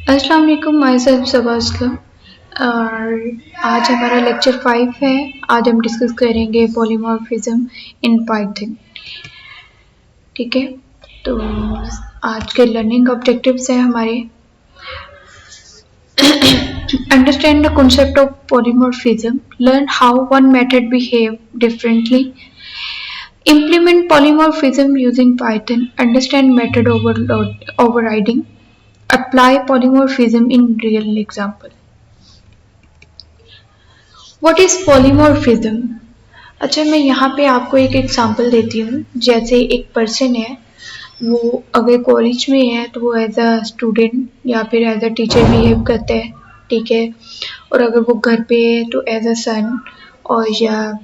अस्सलाम वालेकुम, my self सबा अस्लम। और आज हमारा लेक्चर 5 है। आज हम डिस्कस करेंगे पॉलीमॉर्फिज्म इन पाइथन। ठीक है, तो आज के लर्निंग ऑब्जेक्टिव्स हैं हमारे understand the concept of polymorphism, learn how one method behave differently, implement polymorphism using Python, understand method overriding, apply polymorphism in real example. What is polymorphism? अच्छा, मैं यहाँ पे आपको एक एग्जांपल देती हूँ। जैसे एक पर्सन है, वो अगर कॉलेज में है तो वो एज अ स्टूडेंट या फिर एज अ टीचर बिहेव करता है, ठीक है। और अगर वो घर पे है तो एज अ सन और या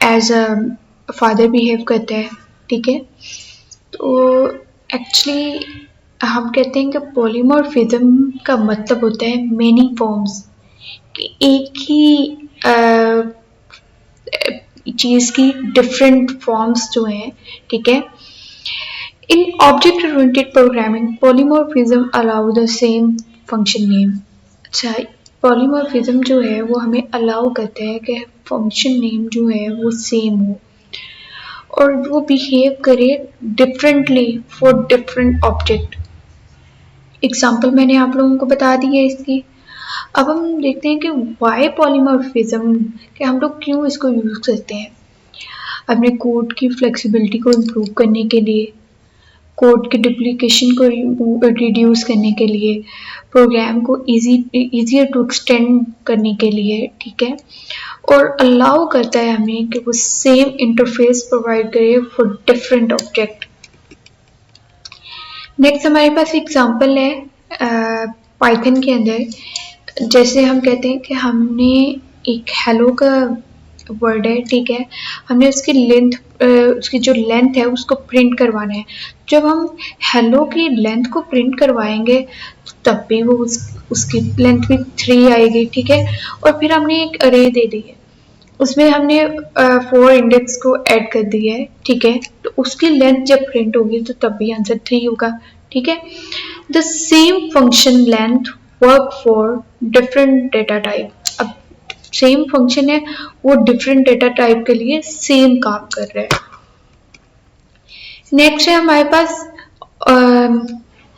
एज अ फादर बिहेव करता है, ठीक है। तो एक्चुअली हम कहते हैं कि पॉलीमॉर्फिज्म का मतलब होता है मेनी फॉर्म्स, कि एक ही चीज़ की डिफरेंट फॉर्म्स जो हैं, ठीक है। In object oriented programming polymorphism allow the same function name. अच्छा, पॉलीमॉर्फिज्म जो है वो हमें अलाउ करता है कि फंक्शन नेम जो है वो सेम हो और वो बिहेव करे differently for different object. Example मैंने आप लोगों को बता दी है इसकी। अब हम देखते हैं कि वाई पॉलीमॉर्फिज्म, कि हम लोग क्यों इसको यूज़ करते हैं अपने कोड की फ्लेक्सिबिलिटी को इम्प्रूव करने के लिए, कोड की डुप्लीकेशन को रिड्यूस करने के लिए, प्रोग्राम को ईजियर टू एक्सटेंड करने के लिए, ठीक है। और अलाउ करता है हमें कि वो सेम इंटरफेस प्रोवाइड करे फॉर डिफरेंट ऑब्जेक्ट। नेक्स्ट हमारे पास एग्जांपल है पाइथन के अंदर। जैसे हम कहते हैं कि हमने एक हेलो का वर्ड है, ठीक है, हमने उसकी लेंथ उसकी जो लेंथ है उसको प्रिंट करवाना है। जब हम हेलो की लेंथ को प्रिंट करवाएंगे तब भी वो उसकी लेंथ भी 3 आएगी, ठीक है। और फिर हमने एक अरे दे दी है, उसमें हमने 4 इंडेक्स को ऐड कर दिया है, ठीक है। तो उसकी लेंथ जब प्रिंट होगी तो तब भी आंसर 3 होगा, ठीक है। The same function length work for different data type. अब सेम फंक्शन है, वो डिफरेंट डेटा टाइप के लिए सेम काम कर रहा है। नेक्स्ट है हमारे पास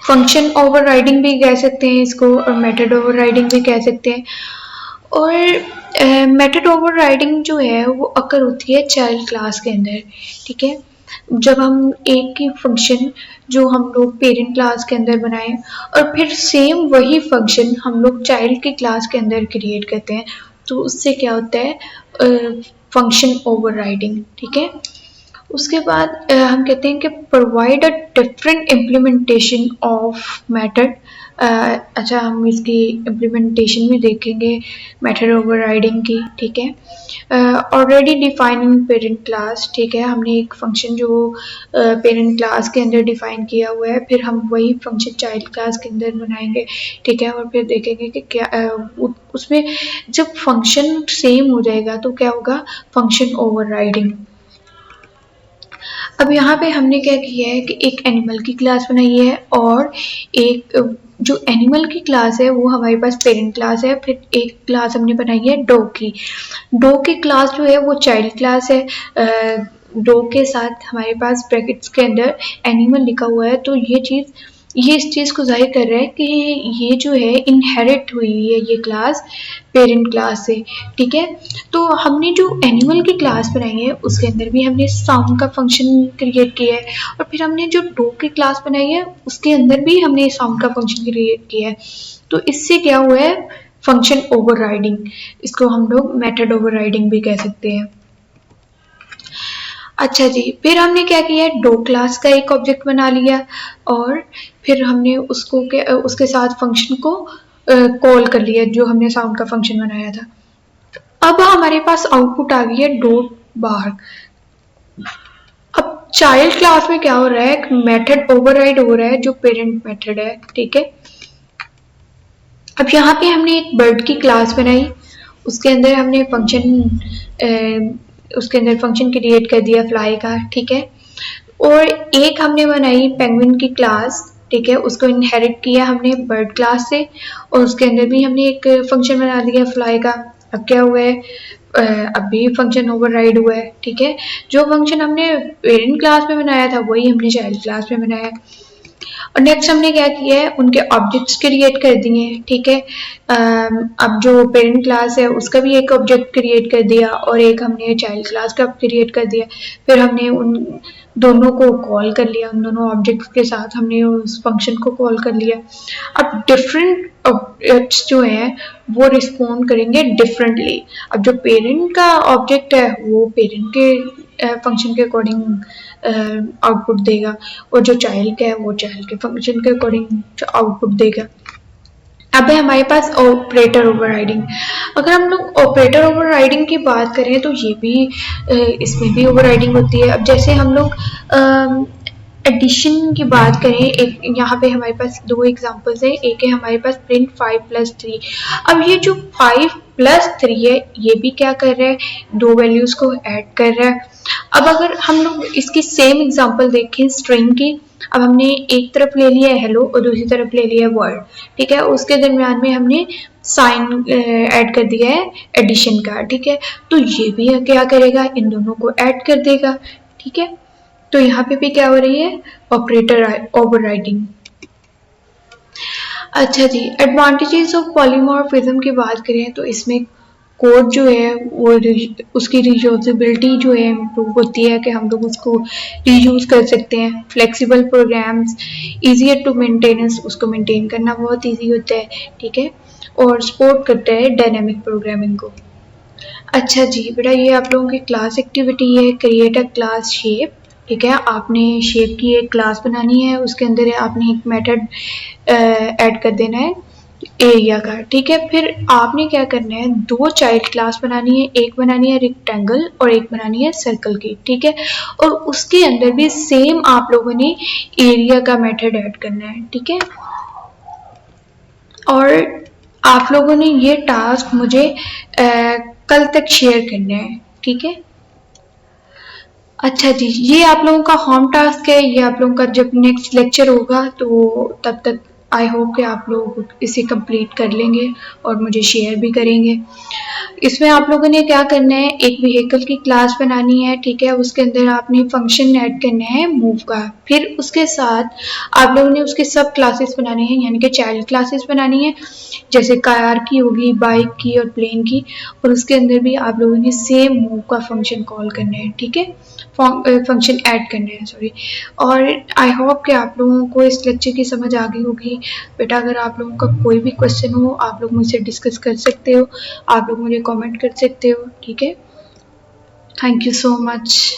फंक्शन ओवरराइडिंग भी कह सकते हैं इसको, और मेथड ओवरराइडिंग भी कह सकते हैं। और मेथड ओवरराइडिंग जो है वो अकर होती है चाइल्ड क्लास के अंदर, ठीक है। जब हम एक ही फंक्शन जो हम लोग पेरेंट क्लास के अंदर बनाएं और फिर सेम वही फंक्शन हम लोग चाइल्ड की क्लास के अंदर क्रिएट करते हैं, तो उससे क्या होता है फंक्शन ओवरराइडिंग, ठीक है। उसके बाद हम कहते हैं कि provide a different implementation of method. अच्छा, हम इसकी इम्प्लीमेंटेशन भी देखेंगे मेथड ओवरराइडिंग की, ठीक है। ऑलरेडी डिफाइनिंग पेरेंट क्लास, ठीक है, हमने एक फंक्शन जो पेरेंट क्लास के अंदर डिफाइन किया हुआ है, फिर हम वही फंक्शन चाइल्ड क्लास के अंदर बनाएंगे, ठीक है। और फिर देखेंगे कि क्या उसमें जब फंक्शन सेम हो जाएगा तो क्या होगा, फंक्शन ओवरराइडिंग। अब यहाँ पे हमने क्या किया है कि एक एनिमल की क्लास बनाई है और एक जो एनिमल की क्लास है वो हमारे पास पेरेंट क्लास है। फिर एक क्लास हमने बनाई है डॉग की। डॉग की क्लास जो है वो चाइल्ड क्लास है। डॉग के साथ हमारे पास ब्रैकेट्स के अंदर एनिमल लिखा हुआ है, तो ये इस चीज़ को जाहिर कर रहा है कि ये जो है इनहेरिट हुई है ये क्लास पेरेंट क्लास से, ठीक है। तो हमने जो एनिमल की क्लास बनाई है उसके अंदर भी हमने साउंड का फंक्शन क्रिएट किया है, और फिर हमने जो डॉग की क्लास बनाई है उसके अंदर भी हमने साउंड का फंक्शन क्रिएट किया है। तो इससे क्या हुआ है, फंक्शन ओवरराइडिंग। इसको हम लोग मेथड ओवरराइडिंग भी कह सकते हैं। अच्छा जी, फिर हमने क्या किया, डॉग क्लास का एक ऑब्जेक्ट बना लिया और फिर हमने उसके साथ फंक्शन को कॉल कर लिया जो हमने साउंड का फंक्शन बनाया था। अब हमारे पास आउटपुट आ गई है डॉट बार। अब चाइल्ड क्लास में क्या हो रहा है, मेथड ओवरराइड हो रहा है जो पेरेंट मेथड है, ठीक है। अब यहाँ पे हमने एक बर्ड की क्लास बनाई, उसके अंदर हमने फंक्शन क्रिएट कर दिया फ्लाई का, ठीक है। और एक हमने बनाई पेंगुइन की क्लास, ठीक है, उसको इनहेरिट किया हमने बर्ड क्लास से, और उसके अंदर भी हमने एक फंक्शन बना दिया फ्लाई का। अब क्या हुआ है, अब भी फंक्शन ओवरराइड हुआ है, ठीक है। जो फंक्शन हमने पेरेंट क्लास में बनाया था वही हमने चाइल्ड क्लास में बनाया। और नेक्स्ट हमने क्या किया है, उनके ऑब्जेक्ट्स क्रिएट कर दिए हैं, ठीक है। अब जो पेरेंट क्लास है उसका भी एक ऑब्जेक्ट क्रिएट कर दिया और एक हमने चाइल्ड क्लास का क्रिएट कर दिया। फिर हमने उन दोनों को कॉल कर लिया, उन दोनों ऑब्जेक्ट्स के साथ हमने उस फंक्शन को कॉल कर लिया। अब डिफरेंट ऑब्जेक्ट्स जो हैं वो रिस्पॉन्ड करेंगे डिफरेंटली। अब जो पेरेंट का ऑब्जेक्ट है वो पेरेंट के फंक्शन के अकॉर्डिंग आउटपुट देगा, और जो चाइल्ड का है वो चाइल्ड के फंक्शन के अकॉर्डिंग आउटपुट देगा। अब है हमारे पास ऑपरेटर ओवरराइडिंग। अगर हम लोग ऑपरेटर ओवरराइडिंग की बात करें तो ये भी इसमें भी ओवरराइडिंग होती है। अब जैसे हम लोग एडिशन की बात करें, एक यहाँ पे हमारे पास दो एग्जांपल्स हैं। एक है हमारे पास प्रिंट 5+3। अब ये जो 5+3 है ये भी क्या कर रहा है, दो वैल्यूज को ऐड कर रहा है। अब अगर हम लोग इसकी सेम एग्जांपल देखें स्ट्रिंग की, अब हमने एक तरफ ले लिया है हेलो और दूसरी तरफ ले लिया है वर्ड, ठीक है। उसके दरमियान में हमने साइन ऐड कर दिया है एडिशन का, ठीक है। तो ये भी क्या करेगा, इन दोनों को ऐड कर देगा, ठीक है। तो यहाँ पे भी क्या हो रही है, ऑपरेटर ओवरराइडिंग। अच्छा जी, एडवांटेजेस ऑफ पॉलीमॉर्फिज्म की बात करें तो इसमें कोड जो है वो उसकी रीयूजेबिलिटी जो है इम्प्रूव होती है, कि हम लोग उसको रीयूज कर सकते हैं। Flexible programs, easier to maintenance, उसको मेंटेन करना बहुत ईजी होता है, ठीक है। और सपोर्ट करता है डायनेमिक प्रोग्रामिंग को। अच्छा जी बेटा, ये आप लोगों की क्लास एक्टिविटी है, क्रिएट अ क्लास शेप, ठीक है। आपने शेप की एक क्लास बनानी है, उसके अंदर आपने एक मेथड ऐड कर देना है एरिया का, ठीक है। फिर आपने क्या करना है, दो चाइल्ड क्लास बनानी है, एक बनानी है रेक्टेंगल और एक बनानी है सर्कल की, ठीक है। और उसके अंदर भी सेम आप लोगों ने एरिया का मेथड ऐड करना है, ठीक है। और आप लोगों ने ये टास्क मुझे कल तक शेयर करना है, ठीक है। अच्छा जी, ये आप लोगों का होम टास्क है, ये आप लोगों का जब नेक्स्ट लेक्चर होगा तो तब तक आई होप कि आप लोग इसे कंप्लीट कर लेंगे और मुझे शेयर भी करेंगे। इसमें आप लोगों ने क्या करना है, एक व्हीकल की क्लास बनानी है, ठीक है। उसके अंदर आपने फंक्शन ऐड करना है मूव का। फिर उसके साथ आप लोगों ने उसके सब क्लासेस बनाने हैं, यानी कि चाइल्ड क्लासेस बनानी है, जैसे कार की होगी, बाइक की और प्लेन की। और उसके अंदर भी आप लोगों ने सेम मूव का फंक्शन कॉल करना है, ठीक है, फंक्शन ऐड करने हैं, सॉरी। और आई होप कि आप लोगों को इस लेक्चर की समझ आ गई होगी। बेटा अगर आप लोगों का कोई भी क्वेश्चन हो आप लोग मुझसे डिस्कस कर सकते हो, आप लोग मुझे कमेंट कर सकते हो, ठीक है। Thank you so much.